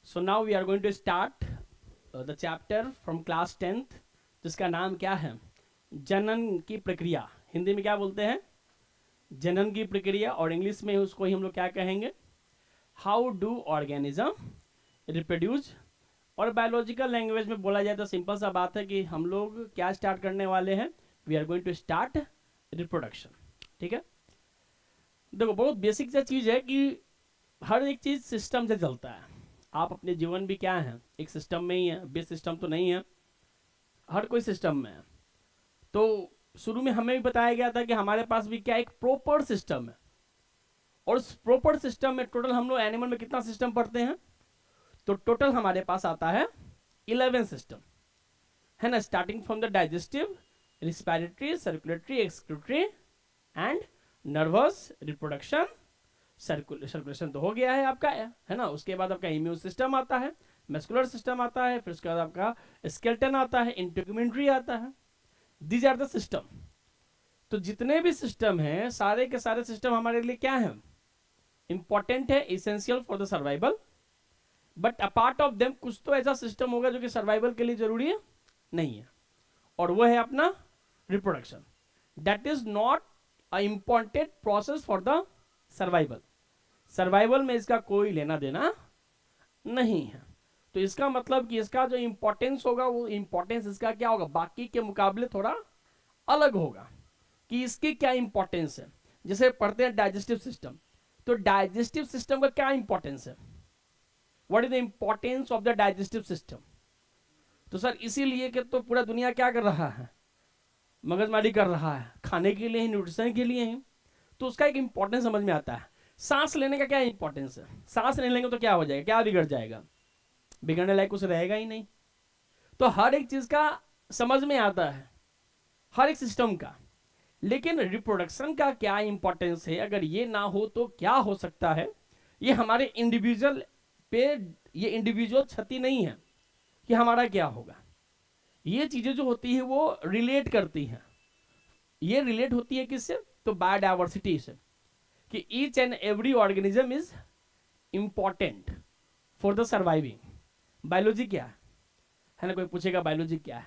So now we are going to start the chapter from class 10th, जिसका नाम क्या है? जनन की प्रक्रिया. हिंदी में क्या बोलते हैं? जनन की प्रक्रिया. और इंग्लिश में उसको ही हम लोग क्या कहेंगे? How do organism reproduce. और बायोलॉजिकल लैंग्वेज में बोला जाए तो सिंपल सा बात है कि हम लोग क्या स्टार्ट करने वाले हैं. We are going to start reproduction. ठीक है. देखो, बहुत बेसिक सा चीज़ है कि हर एक चीज़ सिस्टम से चलता है. आप अपने जीवन भी क्या है, एक सिस्टम में ही है. बेस सिस्टम तो नहीं है, हर कोई सिस्टम में है. तो शुरू में हमें भी बताया गया था कि हमारे पास भी क्या एक प्रॉपर सिस्टम है. और उस प्रॉपर सिस्टम में टोटल हम लोग एनिमल में कितना सिस्टम पढ़ते हैं, तो टोटल हमारे पास आता है 11 सिस्टम, है ना. Starting from the digestive, respiratory, circulatory, excretory and nervous, reproduction, circulation तो हो गया है आपका, है ना. उसके बाद आपका इम्यून सिस्टम आता है, मस्कुलर सिस्टम आता है, फिर उसके बाद आपका स्केलेटन आता है, इंटेगुमेंट्री आता है. These are the system. तो जितने भी सिस्टम हैं, सारे के सारे सिस्टम हमारे लिए क्या है, इंपॉर्टेंट है, essential for the survival. But apart of them कुछ तो ऐसा सिस्टम होगा जो कि सर्वाइवल के लिए जरूरी है नहीं है, और वो है अपना reproduction. That is not a important process for the survival. Survival में इसका कोई लेना देना नहीं है. तो इसका मतलब कि इसका जो इंपॉर्टेंस होगा, वो इंपॉर्टेंस इसका क्या होगा, बाकी के मुकाबले थोड़ा अलग होगा. कि इसकी क्या इंपॉर्टेंस है. जैसे पढ़ते हैं डाइजेस्टिव सिस्टम, तो डाइजेस्टिव सिस्टम का क्या इंपॉर्टेंस है, what is the importance of the digestive system. तो सर इसीलिए कि तो पूरा दुनिया क्या कर रहा है, मगजमारी कर रहा है, खाने के लिए ही, न्यूट्रिशन के लिए ही. तो उसका एक इंपॉर्टेंस समझ में आता है. सांस लेने का क्या इंपॉर्टेंस है, सांस नहीं लेंगे तो क्या हो जाएगा, क्या बिगड़ जाएगा, बिगड़ने लायक कुछ रहेगा ही नहीं. तो हर एक चीज का समझ में आता है, हर एक सिस्टम का. लेकिन रिप्रोडक्शन का क्या इंपॉर्टेंस है, अगर ये ना हो तो क्या हो सकता है. ये हमारे इंडिविजुअल पे, ये इंडिविजुअल क्षति नहीं है कि हमारा क्या होगा. ये चीजें जो होती है वो रिलेट करती हैं. ये रिलेट होती है किससे, तो बायोडाइवर्सिटी से. कि each and every organism is important for the surviving. Biology क्या है ना. कोई पूछेगा बायोलॉजी क्या है,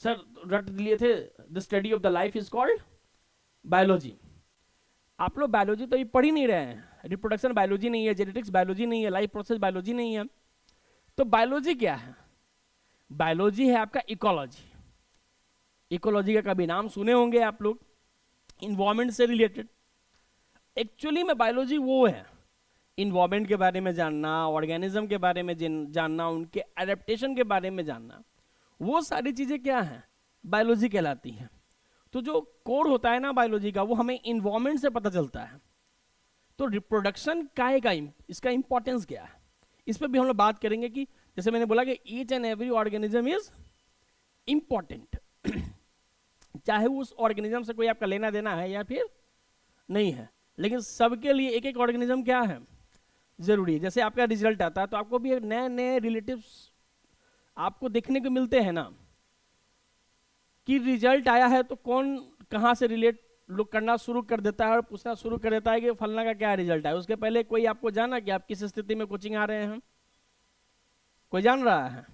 सर रट लिए थे, the study of the life is called biology. आप लोग बायोलॉजी तो ये पढ़ ही नहीं रहे हैं. रिप्रोडक्शन बायोलॉजी नहीं है, जेनेटिक्स बायोलॉजी नहीं है, लाइफ प्रोसेस बायोलॉजी नहीं है. तो बायोलॉजी क्या है, बायोलॉजी है आपका इकोलॉजी. इकोलॉजी का कभी नाम सुने होंगे आप लोग, इन्वायरमेंट से रिलेटेड. एक्चुअली में बायोलॉजी वो है, इन्वायरमेंट के बारे में जानना, ऑर्गेनिज्म के बारे में जानना, उनके एडेप्टेशन के बारे में जानना, वो सारी चीजें क्या हैं, बायोलॉजी कहलाती हैं. तो जो कोड होता है ना बायोलॉजी का, वो हमें इन्वायरमेंट से पता चलता है. तो रिप्रोडक्शन का इसका इंपॉर्टेंस क्या है, इस पर भी हम लोग बात करेंगे. कि जैसे मैंने बोला कि each and every organism is important. चाहे उस ऑर्गेनिज्म से कोई आपका लेना देना है या फिर नहीं है, लेकिन सबके लिए एक एक ऑर्गेनिज्म क्या है, जरूरी है. जैसे आपका रिजल्ट आता है तो आपको भी नए नए रिलेटिव्स आपको देखने को मिलते हैं ना. कि रिजल्ट आया है तो कौन कहाँ से रिलेट लोग करना शुरू कर देता है और पूछना शुरू कर देता है कि फलना का क्या रिजल्ट है. उसके पहले कोई आपको जाना कि आप किस स्थिति में कोचिंग आ रहे हैं, कोई जान रहा है,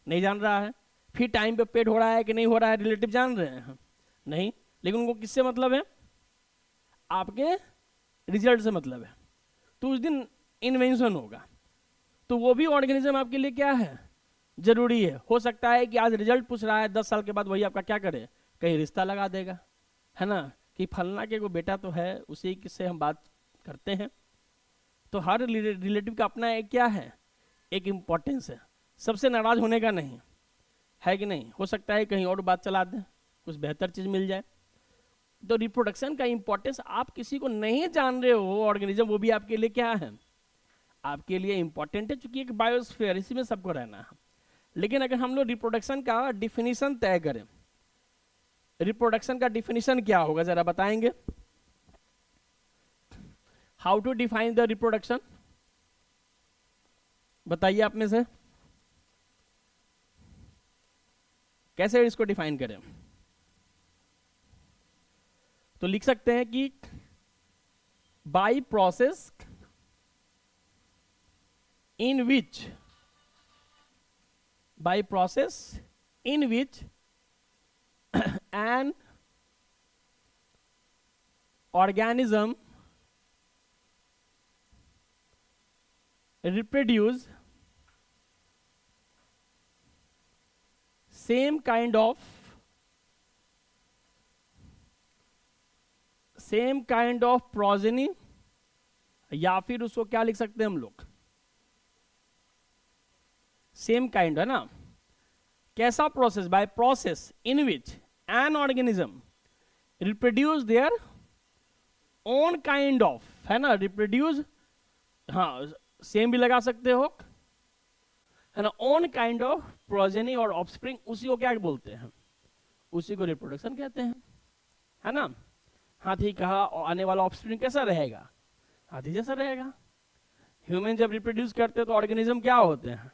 नहीं जान रहा है. फिर टाइम पे पेड हो रहा है कि नहीं हो रहा है, रिलेटिव जान रहे हैं नहीं. लेकिन उनको किससे मतलब है, आपके रिजल्ट से मतलब है. तो उस दिन इन्वेंशन होगा, तो वो भी ऑर्गेनिज्म आपके लिए क्या है, जरूरी है. हो सकता है कि आज रिजल्ट पूछ रहा है, 10 साल के बाद वही आपका क्या करे, कहीं रिश्ता लगा देगा, है ना. कि फलना के को बेटा तो है, उसी से हम बात करते हैं. तो हर रिलेटिव का अपना एक क्या है, एक इंपॉर्टेंस है. सबसे नाराज होने का नहीं है कि नहीं. हो सकता है कहीं और बात चला दें, कुछ बेहतर चीज मिल जाए. तो रिप्रोडक्शन का इंपॉर्टेंस आप किसी को नहीं जान रहे हो ऑर्गेनिज्म, वो भी आपके लिए क्या है, आपके लिए इंपॉर्टेंट है. चूंकि एक बायोस्फीयर, इसी में सबको रहना है. लेकिन अगर हम लोग रिप्रोडक्शन का डिफिनीशन तय करें, रिप्रोडक्शन का डिफिनीशन क्या होगा जरा बताएंगे. How to define the reproduction, बताइए आप में से, कैसे इसको डिफाइन करें. तो लिख सकते हैं कि by process in which by process in which an organism reproduce same kind of progeny, या फिर उसको क्या लिख सकते हैं हम लोग, सेम काइंड, है ना. कैसा process? By process in which an organism reproduce their own kind of, है ना, रिप्रोड्यूस, हाँ सेम भी लगा सकते हो, है ना, ओन काइंड ऑफ प्रोजेनी और ऑफस्प्रिंग, उसी को क्या बोलते हैं, उसी को रिप्रोडक्शन कहते हैं, है ना. हाथी कहा आने वाला ऑफस्प्रिंग कैसा रहेगा? हाथी जैसा रहेगा. ह्यूमन जब रिप्रोड्यूस करते हैं तो ऑर्गेनिज्म क्या होते हैं?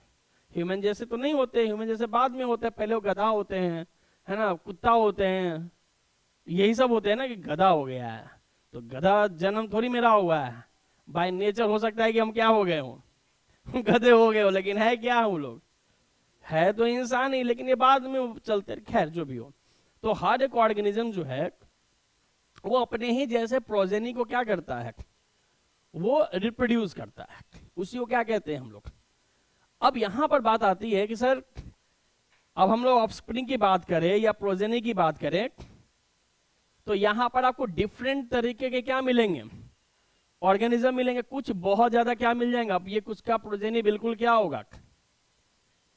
ह्यूमन जैसे तो नहीं होते, ह्यूमन जैसे बाद में होते हैं, पहले वो गधा होते हैं, है ना, कुत्ता होते हैं, यही सब होते हैं ना, कि गधा हो गया है तो गधा जन्म थोड़ी मेरा हुआ है, बाय नेचर हो सकता है कि हम क्या हो गए हो गधे हो गए हो, लेकिन है क्या हम लोग? है तो इंसान ही, लेकिन ये बाद में चलते. खैर जो भी हो, तो हर एक ऑर्गेनिज्म जो है वो अपने ही जैसे प्रोजेनी को क्या करता है, वो रिप्रोड्यूस करता है, उसी को क्या कहते हैं हम लोग. अब यहां पर बात आती है कि सर अब हम लोग ऑफस्प्रिंग की बात करें या प्रोजेनी की बात करें, तो यहां पर आपको डिफरेंट तरीके के क्या मिलेंगे, ऑर्गेनिज्म मिलेंगे. कुछ बहुत ज्यादा क्या मिल जाएंगे. अब ये कुछ का प्रोजेनी बिल्कुल क्या होगा,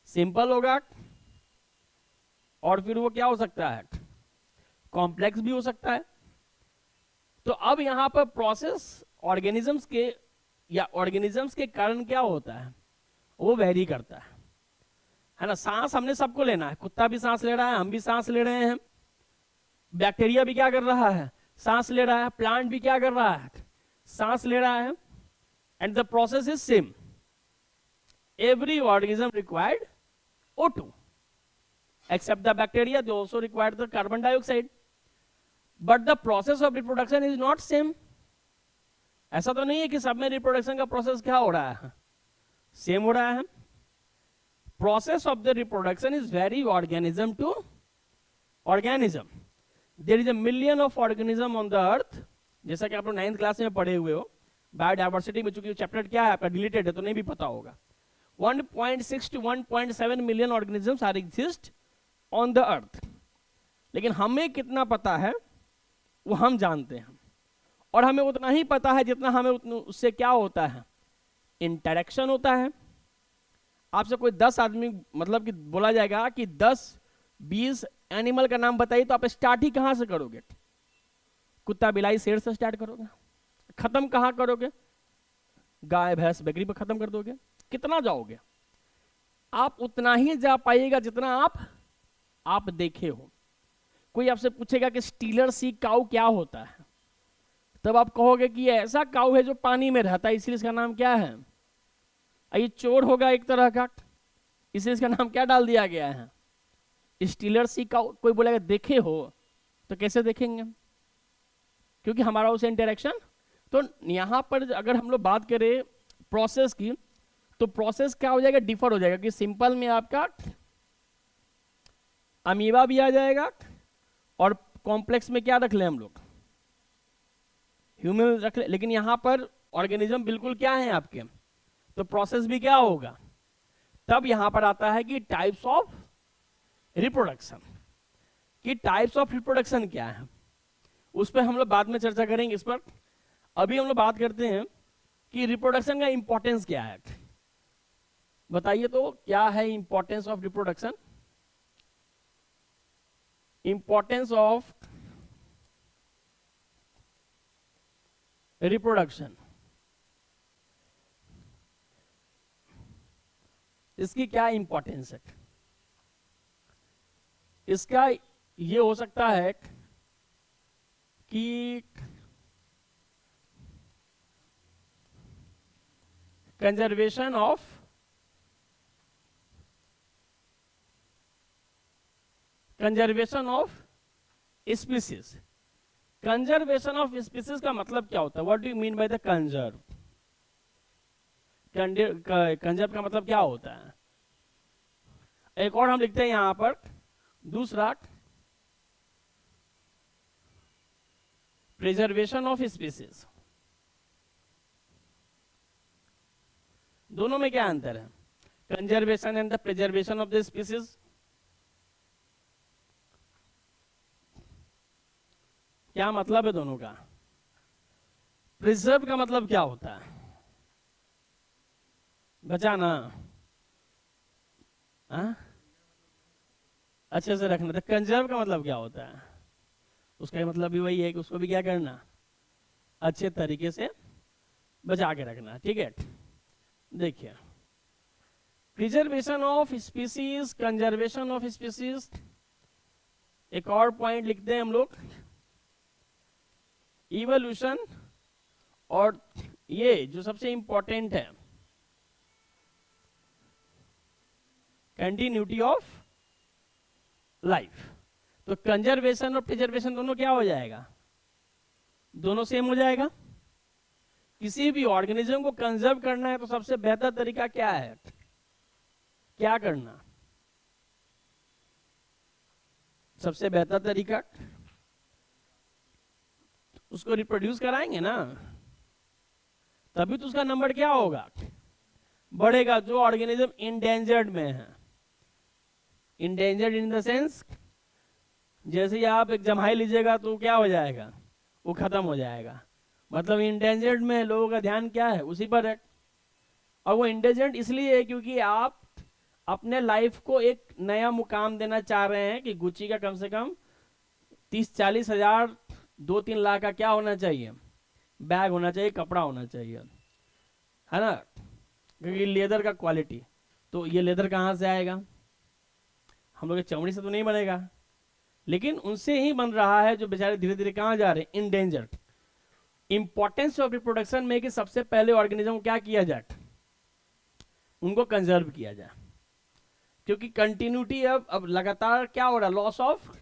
सिंपल होगा, और फिर वो क्या हो सकता है, कॉम्प्लेक्स भी हो सकता है. तो अब यहां पर प्रोसेस ऑर्गेनिजम्स के या ऑर्गेनिजम्स के कारण क्या होता है, वो वेरी करता है ना. सांस हमने सबको लेना है, कुत्ता भी सांस ले रहा है, हम भी सांस ले रहे हैं, बैक्टीरिया भी क्या कर रहा है, सांस ले रहा है, प्लांट भी क्या कर रहा है, सांस ले रहा है. And the process is same. Every organism required O2 except the bacteria, they also require the carbon dioxide. But the process of reproduction is not same. ऐसा तो नहीं है कि सब में रिप्रोडक्शन का प्रोसेस क्या हो रहा है, सेम हो रहा है. Process of the reproduction is very organism to organism. There is a million of organism on the earth, जैसा कि आप लोग 9th क्लास में पढ़े हुए हो. बायोडाइवर्सिटी में चूंकि चैप्टर क्या है आपका डिलीटेड है तो नहीं भी पता होगा. 1.6 to 1.7 million organisms are exist on the earth. लेकिन हमें कितना पता है वो हम जानते हैं, और हमें उतना ही पता है जितना हमें उससे क्या होता है, इंटरेक्शन होता है. आपसे कोई 10 आदमी मतलब कि बोला जाएगा कि 10-20 एनिमल का नाम बताइए, तो आप स्टार्ट ही कहां से करोगे, कुत्ता बिलाई शेर से स्टार्ट करोगे, खत्म कहां करोगे, गाय भैंस बकरी पर खत्म कर दोगे. कितना जाओगे आप, उतना ही जा पाइएगा जितना आप देखे हो. कोई आपसे पूछेगा कि स्टीलर सी काऊ क्या होता है, तब आप कहोगे कि ये ऐसा काऊ है जो पानी में रहता है, इसलिए इसका नाम क्या है. ये चोर होगा एक तरह का, इसलिए इसका नाम क्या डाल दिया गया है, स्टीलर सी काऊ. कोई बोलेगा देखे हो, तो कैसे देखेंगे, क्योंकि हमारा उसे इंटरेक्शन. तो यहां पर अगर हम लोग बात करें प्रोसेस की, तो प्रोसेस क्या हो जाएगा, डिफर हो जाएगा. कि सिंपल में आपका अमीबा भी आ जाएगा, और कॉम्प्लेक्स में क्या रख ले हम लोग, ह्यूमन रख ले. लेकिन यहां पर ऑर्गेनिज्म बिल्कुल क्या है आपके, तो प्रोसेस भी क्या होगा. तब यहां पर आता है कि टाइप्स ऑफ रिप्रोडक्शन, कि टाइप्स ऑफ रिप्रोडक्शन क्या है, उस पर हम लोग बाद में चर्चा करेंगे. इस पर अभी हम लोग बात करते हैं कि रिप्रोडक्शन का इंपॉर्टेंस क्या है. बताइए तो क्या है importance of reproduction. Importance of reproduction, इसकी क्या इंपॉर्टेंस है. इसका ये हो सकता है कि conservation of species. Conservation of species का मतलब क्या होता है, what do you mean by the conserve. Conserve का मतलब क्या होता है. एक और हम लिखते हैं यहां पर, दूसरा, प्रिजर्वेशन ऑफ स्पीसीज। दोनों में क्या अंतर है? Conservation and the preservation of the species. क्या मतलब है दोनों का? प्रिजर्व का मतलब क्या होता है? बचाना, अच्छे से रखना। तो कंजर्व का मतलब क्या होता है? उसका मतलब भी वही है कि उसको भी क्या करना, अच्छे तरीके से बचा के रखना। ठीक है, देखिए, preservation of species, conservation of species. एक और पॉइंट लिखते हैं हम लोग, इवोल्यूशन, और ये जो सबसे इंपॉर्टेंट है, कंटिन्यूटी ऑफ लाइफ। तो कंजर्वेशन और प्रिजर्वेशन दोनों क्या हो जाएगा? दोनों सेम हो जाएगा। किसी भी ऑर्गेनिज्म को कंजर्व करना है तो सबसे बेहतर तरीका क्या है? क्या करना सबसे बेहतर तरीका? उसको रिप्रोड्यूस कराएंगे ना, तभी तो उसका नंबर क्या होगा, बढ़ेगा। जो ऑर्गेनिज्म इंडेंजर्ड में है, इंडेंजर्ड इन द सेंस, जैसे ही आप एक जम्हाई लीजिएगा तो क्या हो जाएगा, वो खत्म हो जाएगा। मतलब इंडेंजर्ड में लोगों का ध्यान क्या है, उसी पर है। और वो इंडेंजर्ड इसलिए है क्योंकि आप अपने लाइफ को एक नया मुकाम देना चाह रहे हैं कि गुच्ची का कम से कम 30-40 हजार, 2-3 लाख का क्या होना चाहिए, बैग होना चाहिए, कपड़ा होना चाहिए, है ना, क्योंकि लेदर का क्वालिटी। तो ये लेदर कहाँ से आएगा? हम लोग चमड़ी से तो नहीं बनेगा, लेकिन उनसे ही बन रहा है, जो बेचारे धीरे धीरे कहाँ जा रहे हैं, इंडेंजर्ड। इंपॉर्टेंस ऑफ रिप्रोडक्शन में कि सबसे पहले ऑर्गेनिज्म को क्या किया जाए, उनको कंजर्व किया जाए। क्योंकि कंटिन्यूटी अब लगातार क्या हो रहा है, लॉस ऑफ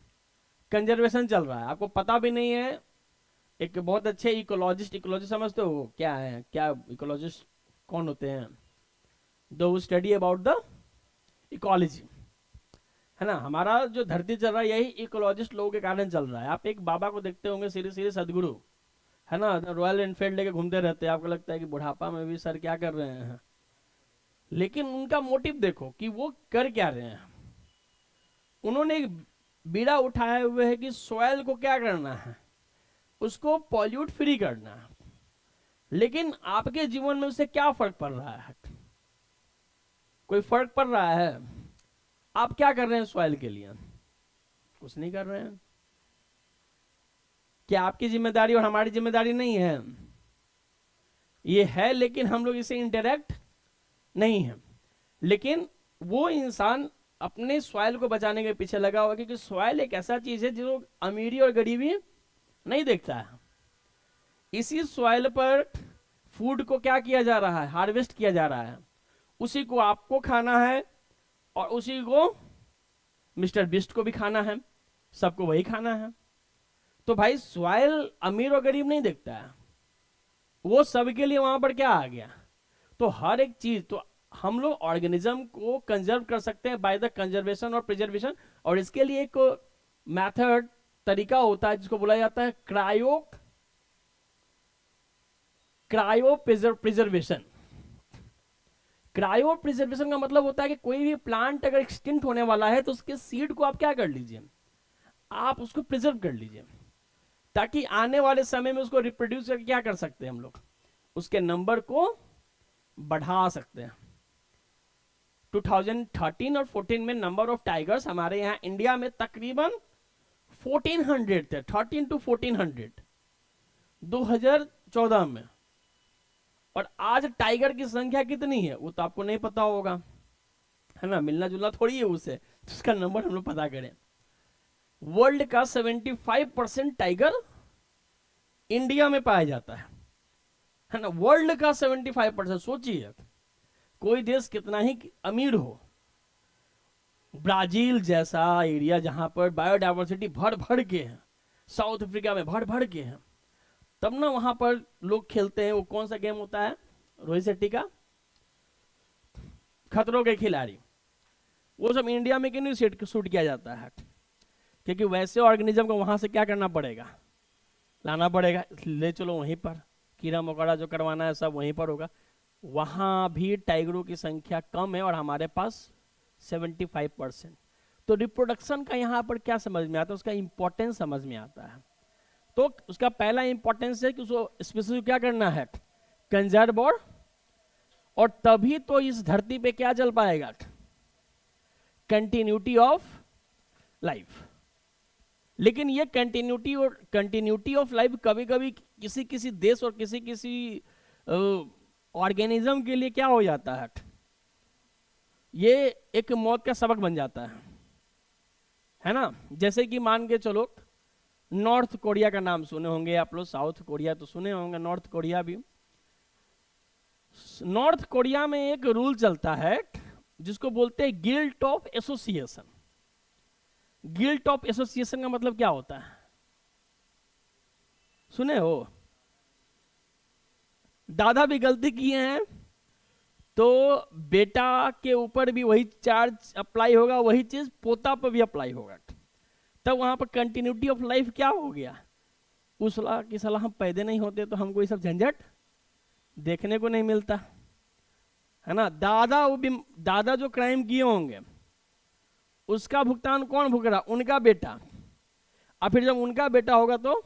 कंजर्वेशन चल रहा है। आपको पता भी नहीं है। एक बहुत अच्छे इकोलॉजिस्ट, इकोलॉजिस्ट समझते हो क्या है? क्या इकोलॉजिस्ट कौन होते हैं? दो स्टडी अबाउट द इकोलॉजी, है ना। हमारा जो धरती चल रहा है यही इकोलॉजिस्ट लोगों के कारण चल रहा है। आप एक बाबा को देखते होंगे, श्री श्री सदगुरु, है ना, रॉयल एनफील्ड लेके घूमते रहते हैं। आपको लगता है कि बुढ़ापा में भी सर क्या कर रहे हैं, लेकिन उनका मोटिव देखो कि वो कर क्या रहे हैं। उन्होंने एक बीड़ा उठाए हुए है कि सॉइल को क्या करना है, उसको पॉल्यूट फ्री करना है। लेकिन आपके जीवन में उससे क्या फर्क पड़ रहा है? कोई फर्क पड़ रहा है? आप क्या कर रहे हैं सॉइल के लिए? कुछ नहीं कर रहे हैं। क्या आपकी जिम्मेदारी और हमारी जिम्मेदारी नहीं है? ये है, लेकिन हम लोग इसे इंटरेक्ट नहीं है। लेकिन वो इंसान अपने सॉइल को बचाने के पीछे लगा हुआ, क्योंकि सॉइल एक ऐसा चीज है जो अमीरी और गरीबी नहीं देखता है। इसी सॉइल पर फूड को क्या किया जा रहा है, हार्वेस्ट किया जा रहा है। उसी को आपको खाना है और उसी को मिस्टर बिस्ट को भी खाना है, सबको वही खाना है। तो भाई सॉइल अमीर और गरीब नहीं देखता है, वो सबके लिए वहां पर क्या आ गया। तो हर एक चीज, तो हम लोग ऑर्गेनिज्म को कंजर्व कर सकते हैं बाय द कंजर्वेशन और प्रिजर्वेशन। और इसके लिए एक मेथड, तरीका होता है जिसको बोला जाता है क्रायो प्रिजर्वेशन। क्रायो प्रिजर्वेशन का मतलब होता है कि कोई भी प्लांट अगर एक्सटिंक्ट होने वाला है तो उसके सीड को आप क्या कर लीजिए, आप उसको प्रिजर्व कर लीजिए, ताकि आने वाले समय में उसको रिप्रोड्यूस करके क्या कर सकते हैं, हम लोग उसके नंबर को बढ़ा सकते हैं। 2013 और 14 में नंबर ऑफ टाइगर्स हमारे यहाँ इंडिया में तकरीबन 1400 थे, 13 to 1400 2014 में। और आज टाइगर की संख्या कितनी है वो तो आपको नहीं पता होगा, है ना, मिलना जुलना थोड़ी है उससे, उसका नंबर हम लोग पता करें। वर्ल्ड का 75% टाइगर इंडिया में पाया जाता है ना। वर्ल्ड का 75%। सोचिए कोई देश कितना ही अमीर हो, ब्राजील जैसा एरिया जहां पर बायोडाइवर्सिटी भर भर के है, साउथ अफ्रीका में भर भर के है, तब ना वहां पर लोग खेलते हैं। वो कौन सा गेम होता है रोहित शेट्टी का, खतरों के खिलाड़ी। वो सब इंडिया में क्यों नहीं शूट किया जाता है? क्योंकि वैसे ऑर्गेनिज्म को वहां से क्या करना पड़ेगा, लाना पड़ेगा, ले चलो वहीं पर, कीड़ा मकोड़ा जो करवाना है सब वहीं पर होगा। वहां भी टाइगरों की संख्या कम है और हमारे पास 75%। तो रिप्रोडक्शन का यहाँ पर क्या समझ में आता है, उसका इंपॉर्टेंस समझ में आता है। तो उसका पहला इंपॉर्टेंस है कि उसको स्पेसिफिक क्या करना है, कंजर्व, और तभी तो इस धरती पे क्या चल पाएगा, कंटिन्यूटी ऑफ लाइफ। लेकिन ये कंटिन्यूटी ऑफ लाइफ कभी कभी किसी किसी देश और किसी किसी ऑर्गेनिज्म के लिए क्या हो जाता है, ये एक मौत का सबक बन जाता है ना। जैसे कि मान के चलो, नॉर्थ कोरिया का नाम सुने होंगे आप लोग, साउथ कोरिया तो सुने होंगे, नॉर्थ कोरिया भी। नॉर्थ कोरिया में एक रूल चलता है जिसको बोलते हैं guilt of association. Guilt of association का मतलब क्या होता है, सुने हो? दादा भी गलती किए हैं तो बेटा के ऊपर भी वही चार्ज अप्लाई होगा, वही चीज पोता पर भी अप्लाई होगा। तब वहां पर कंटिन्यूटी ऑफ लाइफ क्या हो गया, उस सलाह की सलाह हम पैदा नहीं होते तो हमको ये सब झंझट देखने को नहीं मिलता है ना। दादा जो क्राइम किए होंगे उसका भुगतान कौन भुग रहा, उनका बेटा। और फिर जब उनका बेटा होगा तो,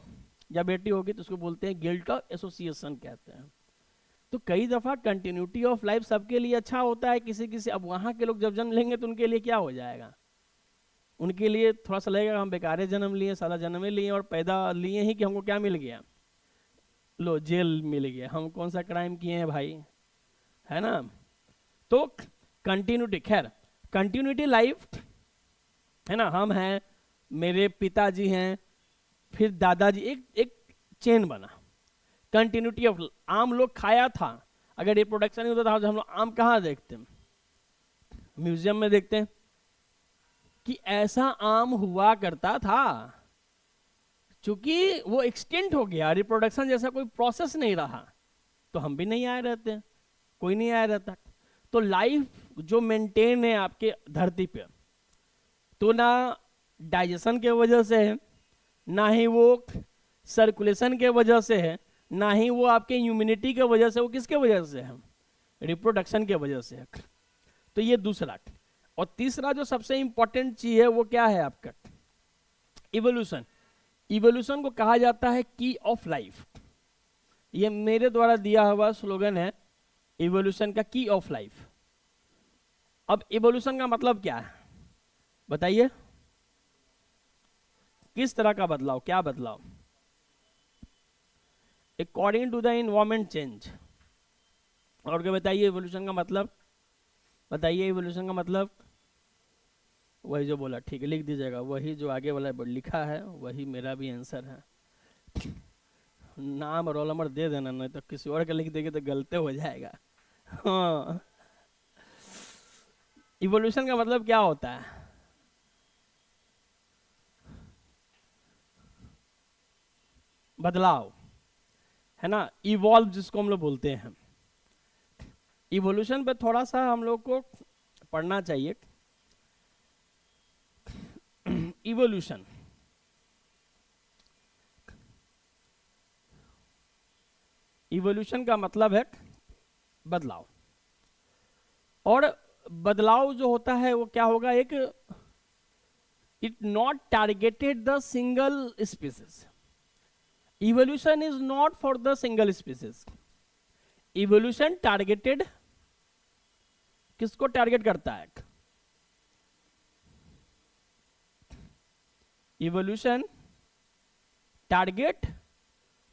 या बेटी होगी, तो उसको बोलते हैं गिल्ट ऑफ एसोसिएशन कहते हैं। तो कई दफा कंटिन्यूटी ऑफ लाइफ सबके लिए अच्छा होता है, किसी किसी, अब वहां के लोग जब जन्म लेंगे तो उनके लिए क्या हो जाएगा, उनके लिए थोड़ा सा लगेगा हम बेकारे जन्म लिए, साला जन्म लिए और पैदा लिए ही कि हमको क्या मिल गया, लो जेल मिल गया, हम कौन सा क्राइम किए हैं भाई, है ना। तो कंटिन्यूटी, खैर कंटिन्यूटी लाइफ है ना, हम हैं, मेरे पिताजी हैं, फिर दादाजी, एक चेन बना, कंटिन्यूटी ऑफ। आम लोग खाया था, अगर ये प्रोडक्शन नहीं होता था तो हम लोग आम कहाँ देखते हैं, म्यूजियम में देखते हैं कि ऐसा आम हुआ करता था। चूंकि वो एक्सटेंट हो गया, रिप्रोडक्शन जैसा कोई प्रोसेस नहीं रहा, तो हम भी नहीं आए रहते, कोई नहीं आया रहता। तो लाइफ जो मेंटेन है आपके धरती पे, तो ना डाइजेशन के वजह से है, ना ही वो सर्कुलेशन के वजह से है, ना ही वो आपके इम्यूनिटी के वजह से, वो किसके वजह से है, रिप्रोडक्शन के वजह से है। तो ये दूसरा। और तीसरा जो सबसे इंपॉर्टेंट चीज है वो क्या है आपका, इवोल्यूशन। इवोल्यूशन को कहा जाता है की ऑफ लाइफ। ये मेरे द्वारा दिया हुआ स्लोगन है, इवोल्यूशन का की ऑफ लाइफ। अब इवोल्यूशन का मतलब क्या है बताइए, किस तरह का बदलाव, क्या बदलाव, according to the environment change. और क्या बताइए इवोल्यूशन का मतलब, बताइए इवोल्यूशन का मतलब, वही जो बोला, ठीक है लिख दीजिएगा, वही जो आगे वाला लिखा है वही मेरा भी आंसर है। नाम रोल नंबर दे देना, नहीं तो किसी और का लिख देंगे तो गलते हो जाएगा। हाँ, इवोल्यूशन का मतलब क्या होता है, बदलाव, है ना, इवॉल्व जिसको हम लोग बोलते हैं। इवोल्यूशन पे थोड़ा सा हम लोग को पढ़ना चाहिए। इवोल्यूशन, इवोल्यूशन का मतलब है बदलाव। और बदलाव जो होता है वो क्या होगा, एक it not targeted the single species. Evolution is not for the single species. Evolution targeted, किसको टारगेट करता है, इवोल्यूशन टारगेट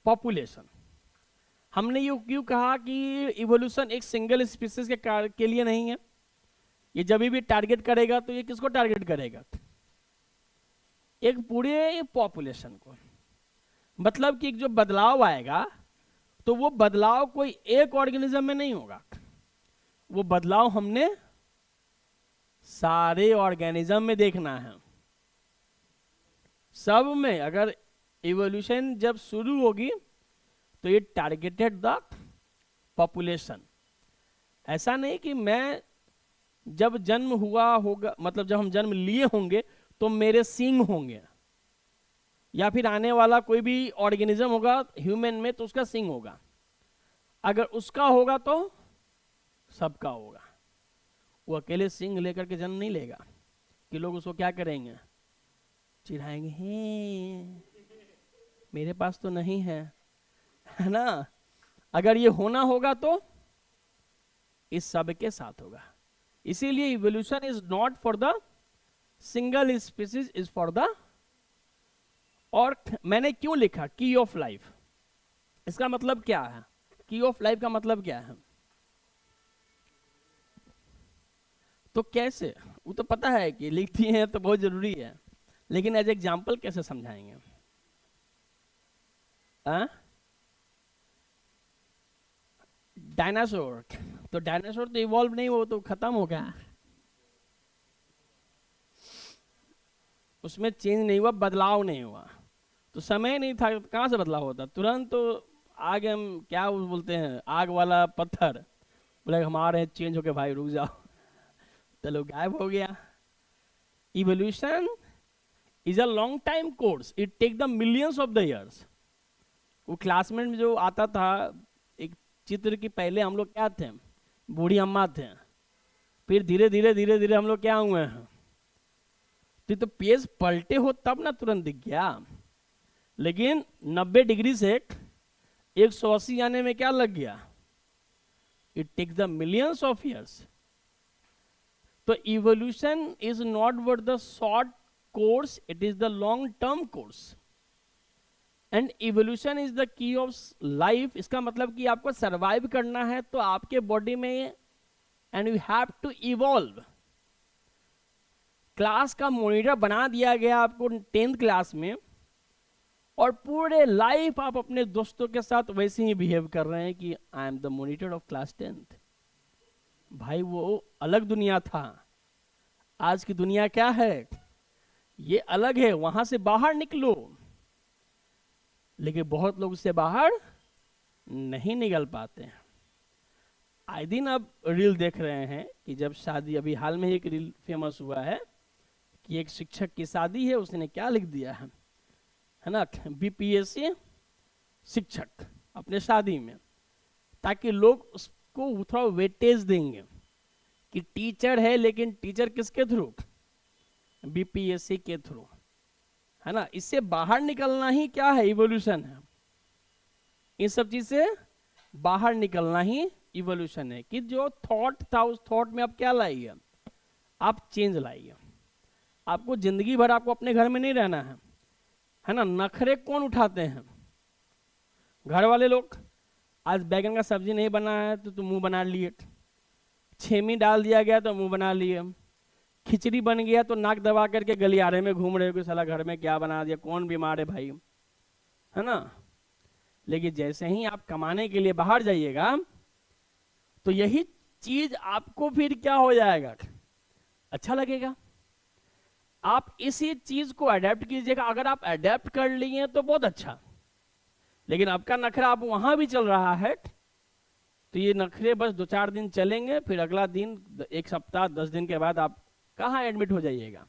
पॉपुलेशन। हमने ये क्यों कहा कि इवोल्यूशन एक सिंगल स्पीसीज के लिए नहीं है, ये जब भी टारगेट करेगा तो ये किसको टारगेट करेगा, एक पूरे पॉपुलेशन को। मतलब कि जो बदलाव आएगा तो वो बदलाव कोई एक ऑर्गेनिज्म में नहीं होगा, वो बदलाव हमने सारे ऑर्गेनिज्म में देखना है, सब में। अगर इवोल्यूशन जब शुरू होगी तो ये टारगेटेड द पॉपुलेशन। ऐसा नहीं कि मैं जब जन्म हुआ होगा, मतलब जब हम जन्म लिए होंगे तो मेरे सींग होंगे, या फिर आने वाला कोई भी ऑर्गेनिज्म होगा ह्यूमन में तो उसका सींग होगा। अगर उसका होगा तो सबका होगा। वो अकेले सींग लेकर के जन्म नहीं लेगा कि लोग उसको क्या करेंगे, चिढ़ाएंगे, हैं मेरे पास तो नहीं है ना। अगर ये होना होगा तो इस सब के साथ होगा। इसीलिए evolution is not for the single species, is for the. और मैंने क्यों लिखा की ऑफ लाइफ, इसका मतलब क्या है, की ऑफ लाइफ का मतलब क्या है, तो कैसे, वो तो पता है कि लिखती हैं तो बहुत जरूरी है, लेकिन एज एग्जाम्पल कैसे समझाएंगे। डायनासोर, तो डायनासोर तो इवॉल्व नहीं हो तो खत्म हो गया, उसमें चेंज नहीं हुआ, बदलाव नहीं हुआ, तो समय नहीं था, कहाँ से बदलाव होता, तुरंत तो आग, हम क्या बोलते हैं, आग वाला पत्थर बोले हमारे चेंज हो गए भाई रुक जाओ, चलो गायब हो गया। Evolution is a long time course, it take the millions of the years. वो क्लासमेट में जो आता था एक चित्र की, पहले हम लोग क्या थे, बूढ़ी अम्मा थे, फिर धीरे धीरे धीरे धीरे हम लोग क्या हुए हैं, तो पेज पलटे हो तब ना तुरंत दिख गया, लेकिन 90 डिग्री से 180 आने में क्या लग गया, it takes the millions of years. तो evolution is not word the short course, it is the long term course, and evolution is the key of life. इसका मतलब कि आपको सरवाइव करना है तो आपके बॉडी में, and you have to evolve. Class का मॉनिटर बना दिया गया आपको 10th क्लास में, और पूरे लाइफ आप अपने दोस्तों के साथ वैसे ही बिहेव कर रहे हैं कि I am the monitor of class 10th। भाई वो अलग दुनिया था, आज की दुनिया क्या है, ये अलग है, वहां से बाहर निकलो। लेकिन बहुत लोग उससे बाहर नहीं निकल पाते हैं। आए दिन आप रील देख रहे हैं कि जब शादी, अभी हाल में एक रील फेमस हुआ है कि एक शिक्षक की शादी है, उसने क्या लिख दिया है ना, बीपीएससी शिक्षक अपने शादी में, ताकि लोग उसको थोड़ा वेटेज देंगे कि टीचर है, लेकिन टीचर किसके थ्रू, बीपीएससी के थ्रू, है ना। इससे बाहर निकलना ही क्या है, इवोल्यूशन है। इन सब चीज से बाहर निकलना ही इवोल्यूशन है, कि जो थॉट था उस थॉट में आप क्या लाइए, आप चेंज लाइए। आपको जिंदगी भर आपको अपने घर में नहीं रहना है ना। नखरे कौन उठाते हैं, घर वाले लोग। आज बैगन का सब्जी नहीं बना है तो मुंह बना लिए, छेमी डाल दिया गया तो मुंह बना लिए, खिचड़ी बन गया तो नाक दबा करके गलियारे में घूम रहे हो कि साला घर में क्या बना दिया, कौन बीमार है भाई, है ना। लेकिन जैसे ही आप कमाने के लिए बाहर जाइएगा तो यही चीज आपको फिर क्या हो जाएगा, अच्छा लगेगा। आप इसी चीज को अडेप्ट कीजिएगा। अगर आप अडेप्ट कर लिए तो बहुत अच्छा, लेकिन आपका नखरा आप वहां भी चल रहा है तो ये नखरे बस 2-4 दिन चलेंगे, फिर अगला दिन, 1 सप्ताह, 10 दिन के बाद आप कहाँ एडमिट हो जाइएगा।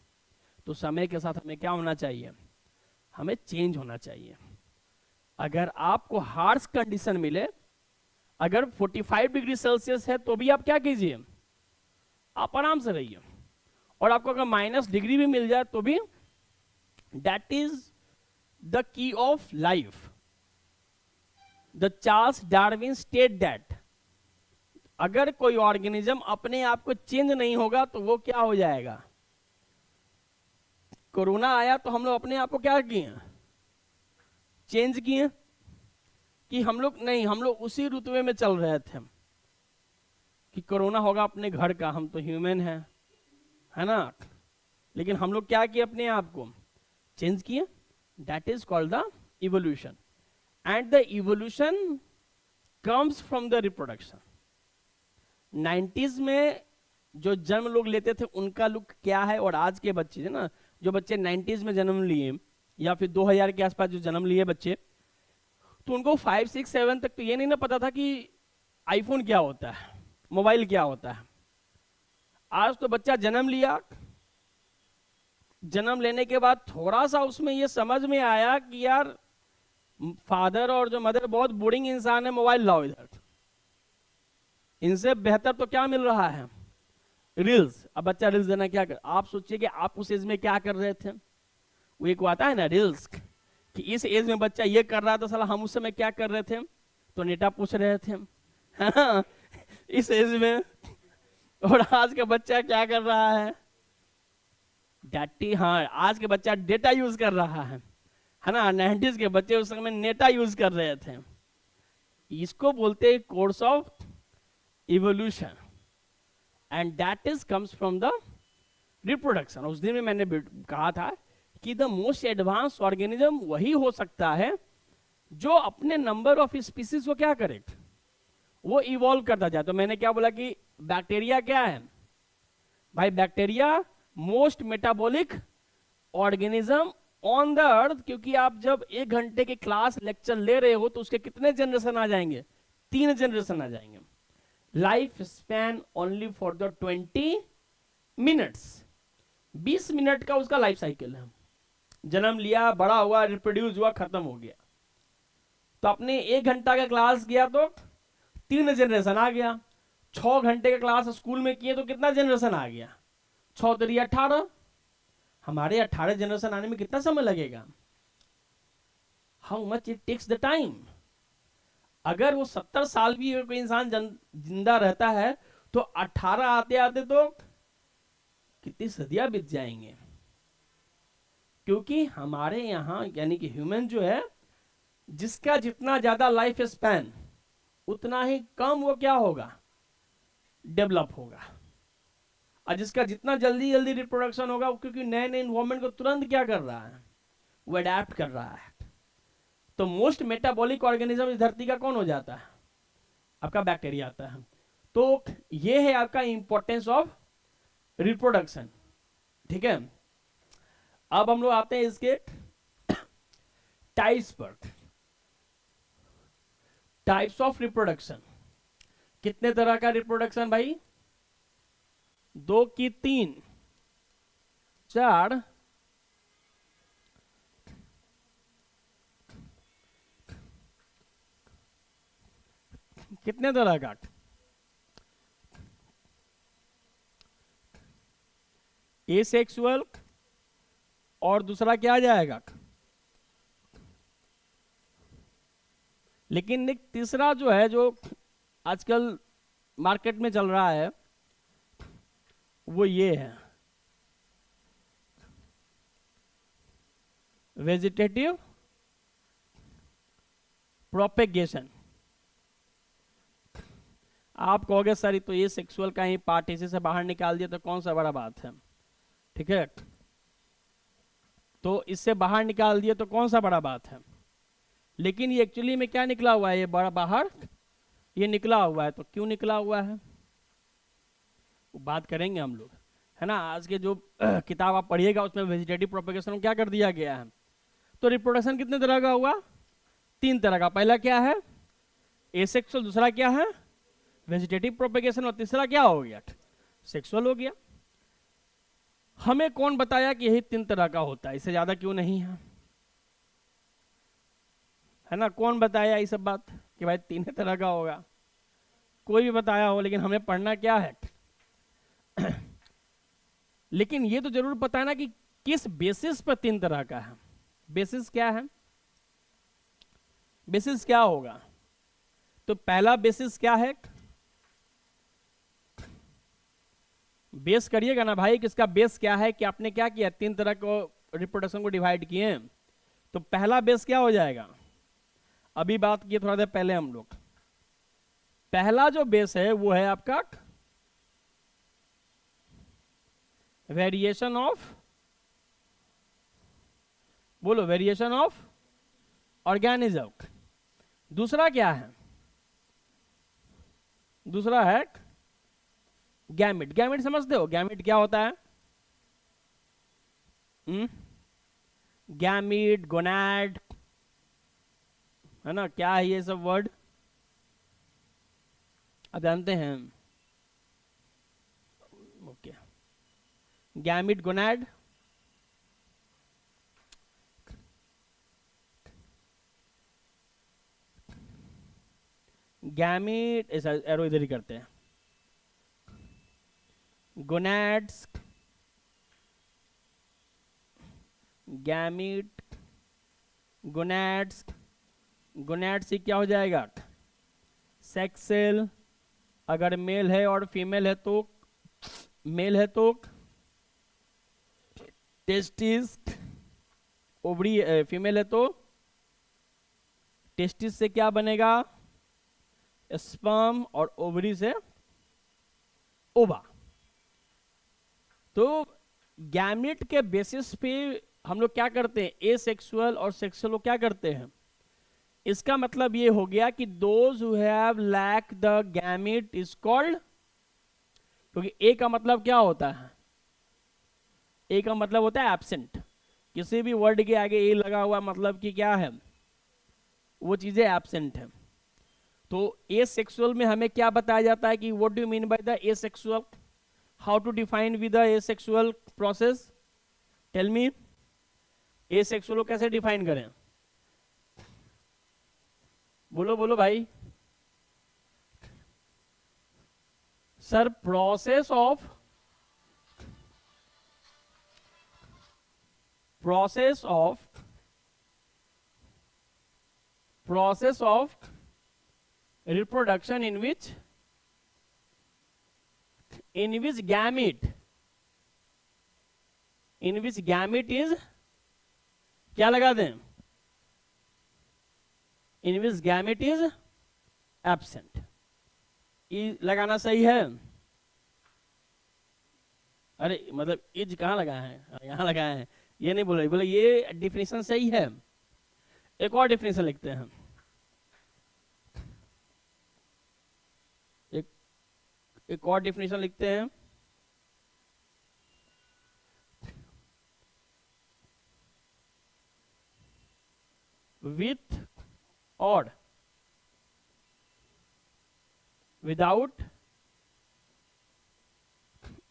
तो समय के साथ हमें क्या होना चाहिए, हमें चेंज होना चाहिए। अगर आपको हार्श कंडीशन मिले, अगर 45 डिग्री सेल्सियस है तो भी आप क्या कीजिए, आप आराम से रहिए। और आपको अगर माइनस डिग्री भी मिल जाए तो भी, that is the key of life. The Charles Darwin state that अगर कोई ऑर्गेनिज्म अपने आप को चेंज नहीं होगा तो वो क्या हो जाएगा। कोरोना आया तो हम लोग अपने आप को क्या किए, चेंज किए, कि हम लोग नहीं, हम लोग उसी रुतबे में चल रहे थे कि कोरोना होगा अपने घर का, हम तो ह्यूमन हैं, है ना। लेकिन हम लोग क्या किए, अपने आप को चेंज किए। That is called the evolution, and the evolution comes from the reproduction. 90s में जो जन्म लोग लेते थे उनका लुक क्या है, और आज के बच्चे है ना, जो बच्चे 90s में जन्म लिए या फिर 2000 के आसपास जो जन्म लिए बच्चे, तो उनको 5, 6, 7 तक तो ये नहीं ना पता था कि आईफोन क्या होता है, मोबाइल क्या होता है। आज तो बच्चा जन्म लिया, जन्म लेने के बाद थोड़ा सा उसमें ये समझ में आया कि यार फादर और जो मदर बहुत बोरिंग इंसान है, मोबाइल लाओ इधर, इनसे बेहतर तो क्या मिल रहा है, रील्स। अब बच्चा रील्स देना क्या कर, आप सोचिए कि आप उस एज में क्या कर रहे थे। वो एक आता है ना रील्स, कि इस एज में बच्चा ये कर रहा था, साला हम उस समय क्या कर रहे थे, तो नेटा पूछ रहे थे, है ना, इस एज में। और आज का बच्चा क्या कर रहा है, डाटी, हाँ आज के बच्चा डेटा यूज कर रहा है ना। 90s के बच्चे उस समय नेटा यूज कर रहे थे। इसको बोलते हैं course of evolution, and that is comes from the reproduction. उस दिन में मैंने कहा था कि द मोस्ट एडवांस ऑर्गेनिज्म वही हो सकता है जो अपने नंबर ऑफ स्पीसीज को क्या करे, वो इवॉल्व करता जाए। तो मैंने क्या बोला कि बैक्टीरिया क्या है भाई, bacteria most metabolic organism on the अर्थ। क्योंकि आप जब 1 घंटे के क्लास लेक्चर ले रहे हो तो उसके कितने जनरेशन आ जाएंगे, 3 जनरेशन आ जाएंगे। Life span only for the 20 minutes, 20 minute का उसका लाइफ साइकिल है। जन्म लिया, बड़ा हुआ, रिप्रोड्यूस हुआ, खत्म हो गया। तो अपने 1 घंटा का क्लास किया तो 3 जनरेशन आ गया। 6 घंटे का क्लास स्कूल में किए तो कितना जनरेशन आ गया, 6 3 18। हमारे 18 जनरेशन आने में कितना समय लगेगा, how much it takes the time. अगर वो 70 साल भी कोई इंसान जिंदा रहता है तो 18 आते आते तो कितनी सदियां बीत जाएंगे। क्योंकि हमारे यहां यानी कि ह्यूमन जो है, जिसका जितना ज्यादा लाइफ स्पैन उतना ही कम वो क्या होगा, डेवलप होगा। और जिसका जितना जल्दी जल्दी रिप्रोडक्शन होगा, क्योंकि नए नए इन्वायरमेंट को तुरंत क्या कर रहा है, वो अडेप्ट कर रहा है। तो मोस्ट मेटाबॉलिक ऑर्गेनिज्म इस धरती का कौन हो जाता है, आपका बैक्टीरिया आता है। तो ये है आपका इंपॉर्टेंस ऑफ रिप्रोडक्शन। ठीक है, अब हम लोग आते हैं इसके टाइप्स पर। टाइप्स ऑफ रिप्रोडक्शन, कितने तरह का रिप्रोडक्शन भाई, 2 की 3 4 कितने तरह का, एसेक्सुअल और दूसरा क्या आ जाएगा, लेकिन एक तीसरा जो है, जो आजकल मार्केट में चल रहा है, वो ये है वेजिटेटिव प्रोपेगेशन। आप कहोगे सर तो ये सेक्सुअल का ही पार्ट इसी से बाहर निकाल दिया तो कौन सा बड़ा बात है, ठीक है, तो इससे बाहर निकाल दिया तो कौन सा बड़ा बात है। लेकिन ये एक्चुअली में क्या निकला हुआ है, ये बड़ा बाहर ये निकला हुआ है। तो क्यों निकला हुआ है वो बात करेंगे हम लोग, है ना। आज के जो किताब आप पढ़िएगा उसमें वेजिटेटिव प्रोपेगेशन में क्या कर दिया गया है। तो रिप्रोडक्शन कितने तरह का हुआ, 3 तरह का। पहला क्या है एसेक्सुअल, दूसरा क्या है वेजिटेटिव प्रोपेगेशन, और तीसरा क्या हो गया सेक्सुअल हो गया। हमें कौन बताया कि यही 3 तरह का होता है, इससे ज्यादा क्यों नहीं है ना। कौन बताया ये सब बात कि भाई 3 तरह का होगा, कोई भी बताया हो, लेकिन हमें पढ़ना क्या है लेकिन ये तो जरूर पता है ना कि किस बेसिस पर 3 तरह का है। बेसिस क्या है, बेसिस क्या होगा, तो पहला बेसिस क्या है, बेस करिएगा ना भाई, किसका बेस क्या है कि आपने क्या किया 3 तरह को रिप्रोडक्शन को डिवाइड किए। तो पहला बेस क्या हो जाएगा, अभी बात किए थोड़ा देर पहले हम लोग, पहला जो बेस है वो है आपका वेरिएशन ऑफ, बोलो वेरिएशन ऑफ ऑर्गेनिज्म। दूसरा क्या है, दूसरा है गैमिट। गैमिट समझते हो, गैमिट क्या होता है, गैमिट, गोनैड, है ना, क्या है ये सब वर्ड आप जानते हैं। ओके, गैमिट गोनाड, गैमिट, ऐसा एरो इधर ही करते हैं, गोनाड्स, गैमिट, गोनाड्स, गोनाड से क्या हो जाएगा, सेक्स सेल, अगर मेल है और फीमेल है तो, मेल है तो टेस्टिस, ओवरी, फीमेल है तो टेस्टिस से क्या बनेगा, स्पर्म, और ओवरी से ओवा। तो गैमेट के बेसिस पे हम लोग क्या करते हैं, ए सेक्सुअल और सेक्सुअल को क्या करते हैं, इसका मतलब ये हो गया कि those who have lack the gamete is called, क्योंकि ए का मतलब क्या होता है, ए का मतलब होता है एब्सेंट, किसी भी वर्ड के आगे ए लगा हुआ मतलब कि क्या है, वो चीजें एब्सेंट है। तो ए सेक्सुअल में हमें क्या बताया जाता है कि what do you mean by the asexual, how to define with the asexual process, tell me, asexual को कैसे डिफाइन करें, बोलो बोलो भाई sir, process of reproduction in which gamete is, क्या लगा दें, in which gamete is absent, ये लगाना सही है, अरे मतलब इज कहाँ लगा है, यहाँ लगाए हैं, ये नहीं बोले, बोले ये डिफिनेशन सही है। एक और डिफिनेशन लिखते हैं, एक और डिफिनेशन लिखते हैं, विथ और विदाउट,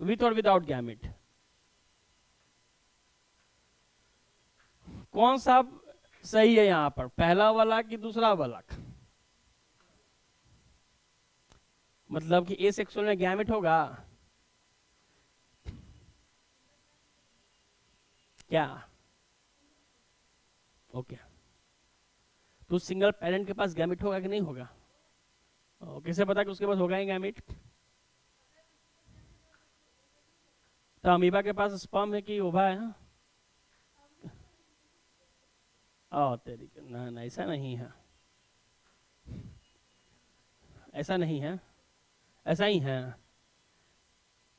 विथ और विदाउट गैमेट, कौन सा सही है यहां पर, पहला वाला कि दूसरा वाला, मतलब कि ए सेक्सुअल में गैमेट होगा क्या, ओके, तो सिंगल पेरेंट के पास गैमेट होगा कि नहीं होगा, कैसे पता कि उसके पास होगा ही गैमेट, तो अमीबा के पास स्पर्म है कि ओवा है, तेरी ना, ना ऐसा नहीं है, ऐसा नहीं है, ऐसा ही है,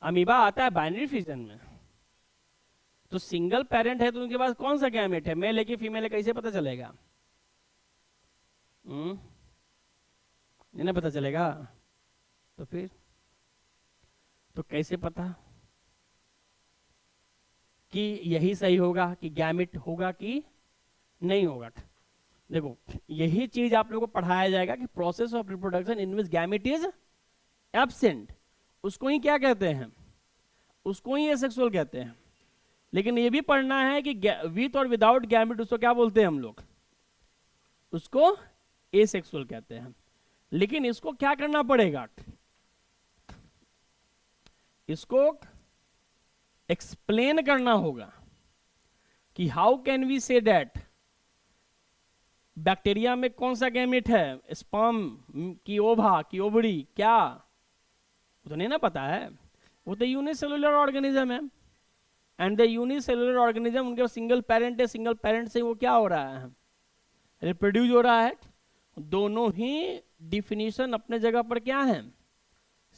अमीबा आता है बाइनरी फिजन में, तो सिंगल पेरेंट है तो उनके पास कौन सा गैमेट है, मेल है कि फीमेल है, कैसे पता चलेगा, नहीं पता चलेगा, तो फिर तो कैसे पता कि यही सही होगा, कि गैमेट होगा कि नहीं होगा। देखो यही चीज आप लोगों को पढ़ाया जाएगा कि process of reproduction in which gamete is absent, उसको ही क्या कहते हैं, उसको ही एसेक्सुअल कहते हैं। लेकिन ये भी पढ़ना है कि विथ और विदाउट गैमेट उसको क्या बोलते हैं हम लोग, उसको एसेक्सुअल कहते हैं। लेकिन इसको क्या करना पड़ेगा, इसको एक्सप्लेन करना होगा कि how can we say that bacteria में कौन सा गैमेट है, स्पर्म की ओवा की ओवरी, क्या वो तो नहीं ना पता है, वो तो यूनिसेलुलर ऑर्गेनिज्म है, एंड द यूनिसेलुलर ऑर्गेनिज्म उनके सिंगल पेरेंट है, सिंगल पेरेंट से वो क्या हो रहा है, रिप्रोड्यूस हो रहा है। दोनों ही डिफिनीशन अपने जगह पर क्या है,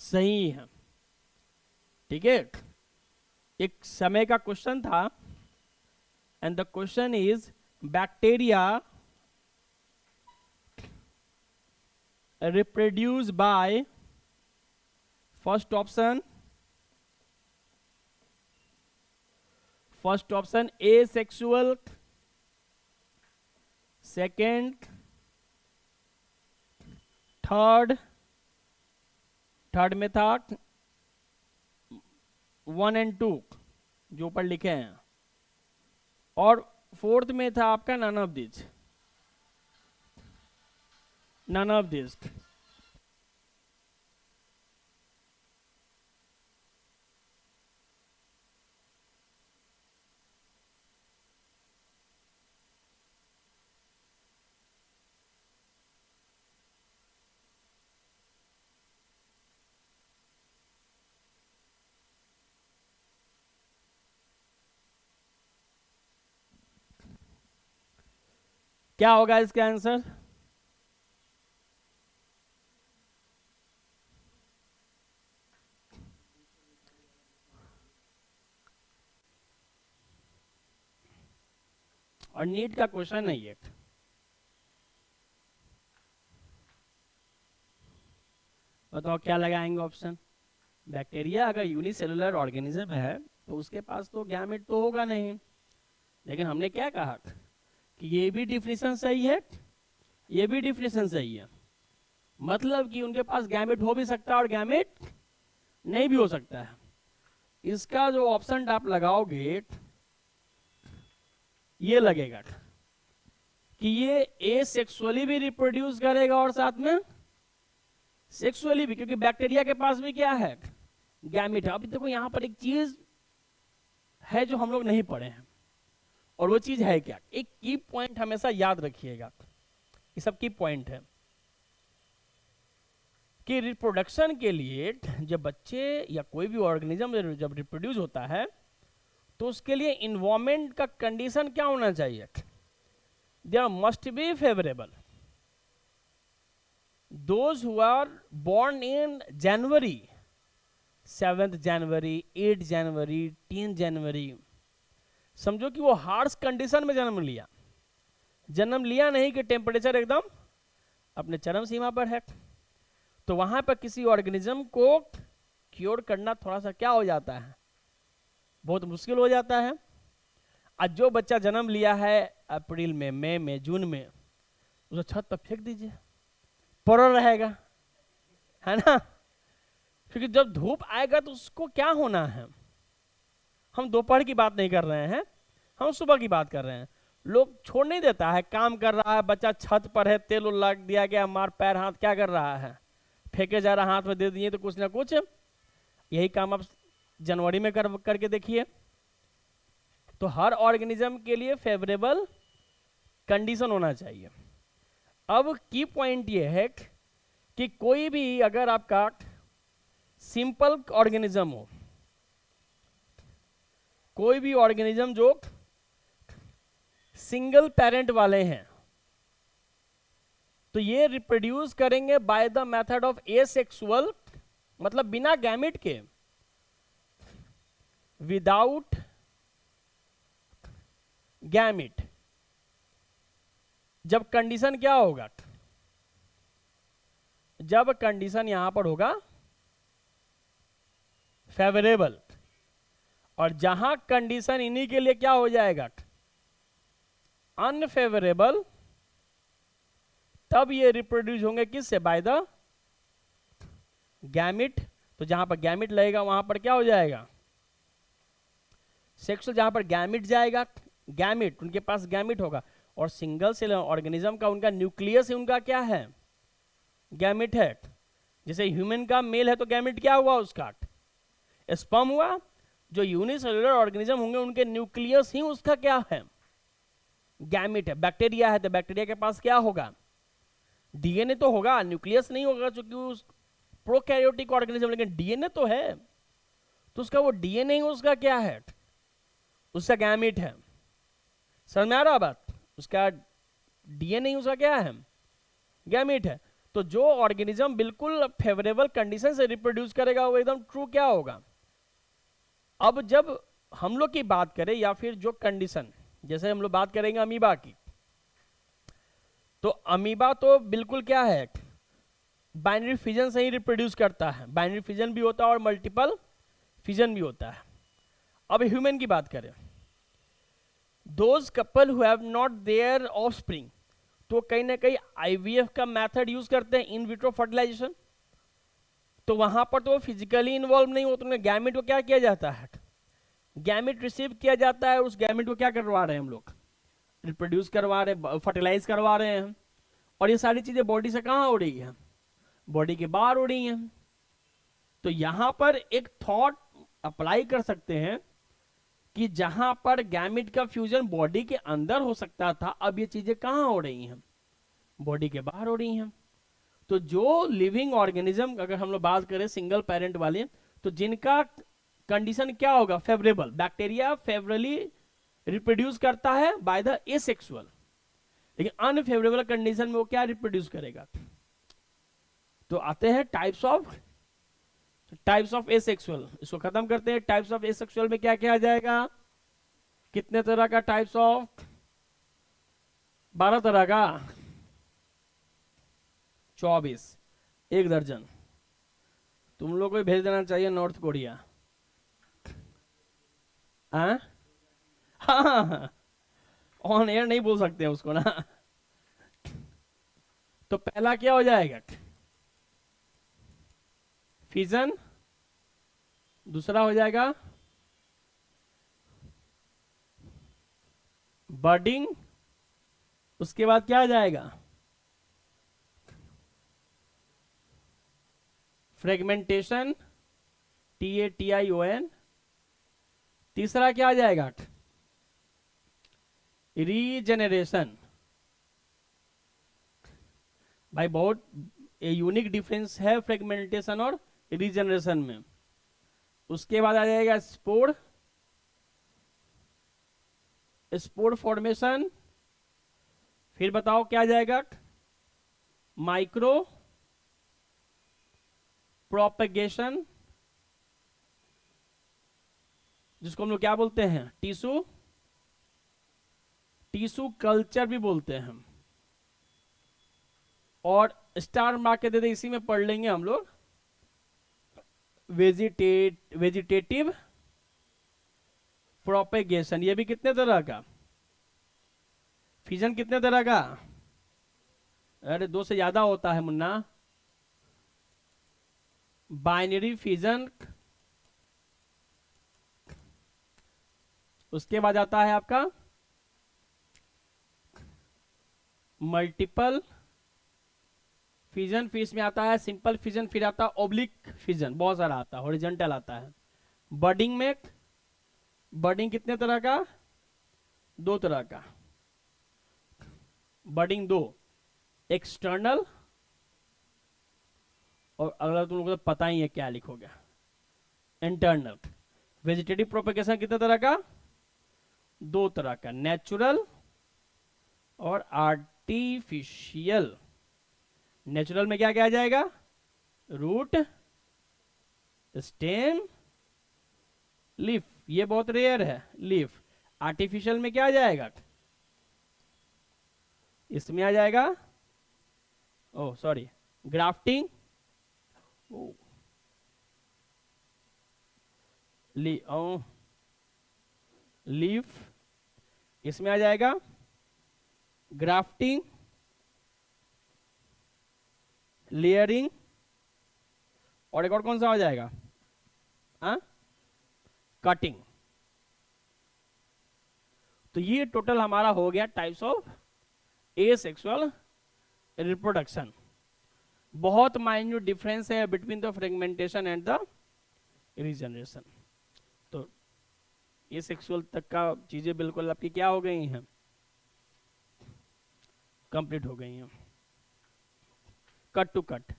सही है, ठीक है। एक समय का क्वेश्चन था, and the question is bacteria reproduce by, first option asexual, second, third में था 1 and 2 जो ऊपर लिखे हैं, और फोर्थ में था आपका none of this, none of this. क्या होगा इसका आंसर? और नीट का क्वेश्चन है ये। बताओ क्या लगाएंगे ऑप्शन? बैक्टीरिया अगर यूनिसेलुलर ऑर्गेनिज्म है तो उसके पास तो गैमेट तो होगा नहीं, लेकिन हमने क्या कहा कि ये भी डिफिनेशन सही है, ये भी डिफिनेशन सही है, मतलब कि उनके पास गैमेट हो भी सकता है और गैमेट नहीं भी हो सकता है। इसका जो ऑप्शन आप लगाओगे ये लगेगा कि ये ए सेक्सुअली भी रिप्रोड्यूस करेगा और साथ में सेक्सुअली भी, क्योंकि बैक्टीरिया के पास भी क्या है? गैमेट है। अभी देखो यहां पर एक चीज है जो हम लोग नहीं पढ़े हैं, और वो चीज है क्या? एक की पॉइंट हमेशा याद रखिएगा, ये सब की पॉइंट है कि रिप्रोडक्शन के लिए जब बच्चे या कोई भी ऑर्गेनिज्म जब रिप्रोड्यूस होता है तो उसके लिए इन्वायरमेंट का कंडीशन क्या होना चाहिए? There must be favourable. Those who are born in January, 7th January, 8 January, 10 January, समझो कि वो हार्श कंडीशन में जन्म लिया नहीं कि टेम्परेचर एकदम अपने चरम सीमा पर है, तो वहां पर किसी ऑर्गेनिज्म को क्योर करना थोड़ा सा क्या हो जाता है? बहुत मुश्किल हो जाता है। आज जो बच्चा जन्म लिया है अप्रैल में, मई में, जून में, उसे छत पर फेंक दीजिए, पड़ा रहेगा, है ना? क्योंकि जब धूप आएगा तो उसको क्या होना है? हम दोपहर की बात नहीं कर रहे हैं, हम सुबह की बात कर रहे हैं। लोग छोड़ नहीं देता है, काम कर रहा है, बच्चा छत पर है, तेल लग दिया गया, मार पैर हाथ क्या कर रहा है? फेंके जा रहा, हाथ में दे दिए तो कुछ ना कुछ। यही काम आप जनवरी में करके देखिए। तो हर ऑर्गेनिज्म के लिए फेवरेबल कंडीशन होना चाहिए। अब की पॉइंट ये है कि कोई भी अगर आपका सिंपल ऑर्गेनिज्म हो, कोई भी ऑर्गेनिज्म जो सिंगल पेरेंट वाले हैं, तो ये रिप्रोड्यूस करेंगे by the method of asexual, मतलब बिना गैमेट के, विदाउट गैमेट। जब कंडीशन क्या होगा? जब कंडीशन यहां पर होगा फेवरेबल, और जहां कंडीशन इन्हीं के लिए क्या हो जाएगा? अनफेवरेबल, तब ये रिप्रोड्यूस होंगे किससे? By the gamete. तो जहां पर गैमेट लगेगा वहां पर क्या हो जाएगा? सेक्सुअल। जहां पर गैमेट जाएगा, गैमेट, उनके पास गैमेट होगा, और सिंगल सेल ऑर्गेनिज्म का उनका न्यूक्लियस ही उनका क्या है? गैमेट है। जैसे ह्यूमन का मेल है तो गैमेट क्या हुआ उसका? स्पर्म हुआ। जो यूनिसेलुलर ऑर्गेनिज्म होंगे उनके न्यूक्लियस ही उसका क्या है? गैमेट है। बैक्टीरिया है तो बैक्टीरिया के पास क्या होगा? डीएनए तो होगा, न्यूक्लियस नहीं होगा, क्योंकि उस प्रोकैरियोटिक ऑर्गेनिज्म, लेकिन डीएनए तो है, तो उसका वो डीएनए ही उसका क्या है? उसका गैमेट है। समझ में आ रहा बात? उसका डीएनए उसका क्या है? गैमेट है। तो जो ऑर्गेनिज्म बिल्कुल फेवरेबल कंडीशन से रिप्रोड्यूस करेगा वो एकदम ट्रू क्या होगा? अब जब हम लोग की बात करें, या फिर जो कंडीशन, जैसे हम लोग बात करेंगे अमीबा की, तो अमीबा तो बिल्कुल क्या है? बाइनरी फिजन से ही रिप्रोड्यूस करता है। बाइनरी फिजन भी होता है और मल्टीपल फिजन भी होता है। अब ह्यूमन की बात करें, those couple who have not there offspring, तो कहीं ना कहीं आईवीएफ का मेथड यूज करते हैं, इन विट्रो फर्टिलाइजेशन। तो वहां पर तो फिजिकली इन्वॉल्व नहीं होते, गैमेट को क्या किया जाता है, गैमेट रिसीव किया जाता है, उस गैमेट को क्या करवा रहे हैं हम लोग, रिप्रोड्यूस करवा रहे हैं, फर्टिलाइज करवा रहे हैं। और ये सारी चीजें बॉडी से कहाँ हो रही है, बॉडी के बाहर हो रही हैं। तो यहां पर एक थॉट अप्लाई कर सकते हैं कि जहां पर गैमेट का फ्यूजन बॉडी के अंदर हो सकता था, अब ये चीजें कहां हो रही हैं, बॉडी के बाहर हो रही हैं। तो जो लिविंग ऑर्गेनिज्म, अगर हम लोग बात करें सिंगल पेरेंट वाले, तो जिनका कंडीशन क्या होगा, फेवरेबल, बैक्टीरिया फेवरली रिप्रोड्यूस करता है बाय द एसेक्सुअल, लेकिन अनफेवरेबल कंडीशन में वो क्या रिप्रोड्यूस करेगा। तो आते हैं टाइप्स ऑफ एसेक्सुअल, इसको खत्म करते हैं। टाइप्स ऑफ एसेक्सुअल में क्या क्या आ जाएगा, कितने तरह का टाइप्स ऑफ, 12 तरह का, 24, 1 दर्जन। तुम लोग को भेज देना चाहिए नॉर्थ कोरिया। हाँ हाँ, ऑन एयर नहीं बोल सकते उसको ना। तो पहला क्या हो जाएगा, फिजन, दूसरा हो जाएगा बर्डिंग, उसके बाद क्या आ जाएगा, फ्रेगमेंटेशन, TATION, तीसरा क्या आ जाएगा, रीजेनरेशन। भाई बहुत यूनिक डिफरेंस है फ्रेगमेंटेशन और रीजेनरेशन में। उसके बाद आ जाएगा स्पोर फॉर्मेशन, फिर बताओ क्या आ जाएगा, माइक्रो प्रोपेगेशन, जिसको हम लोग क्या बोलते हैं, टिश्यू कल्चर भी बोलते हैं हम। और स्टार मार्क के दे दे, इसी में पढ़ लेंगे हम लोग, वेजिटेटिव प्रोपेगेशन, ये भी कितने तरह का, फिजन कितने तरह का, अरे 2 से ज्यादा होता है मुन्ना। बाइनरी फिजन, उसके बाद आता है आपका मल्टीपल फिजन, फिर इसमें आता है सिंपल फिजन, फिर आता है ओब्लिक फिजन, बहुत सारा आता है, हॉरिजॉन्टल आता है। बर्डिंग में, बर्डिंग कितने तरह का, 2 तरह का, बर्डिंग 2, एक्सटर्नल, और अगला तुम लोगों को पता ही है क्या लिखोगे, इंटरनल। वेजिटेटिव प्रोपेगेशन कितने तरह का, 2 तरह का, नेचुरल और आर्टिफिशियल। नेचुरल में क्या क्या आ जाएगा, रूट, स्टेम, लीफ, ये बहुत रेयर है, लीफ। आर्टिफिशियल में क्या आ जाएगा, इसमें आ जाएगा, ओह सॉरी, ग्राफ्टिंग, लीफ, इसमें आ जाएगा ग्राफ्टिंग, लेयरिंग, और एक और कौन सा हो जाएगा, कटिंग। तो ये टोटल हमारा हो गया टाइप्स ऑफ एसेक्सुअल रिप्रोडक्शन। बहुत माइन्यूट डिफरेंस है between the fragmentation and the regeneration. तो एसेक्सुअल तक का चीजें बिल्कुल आपकी क्या हो गई हैं, कंप्लीट हो गई हैं, कट टू कट।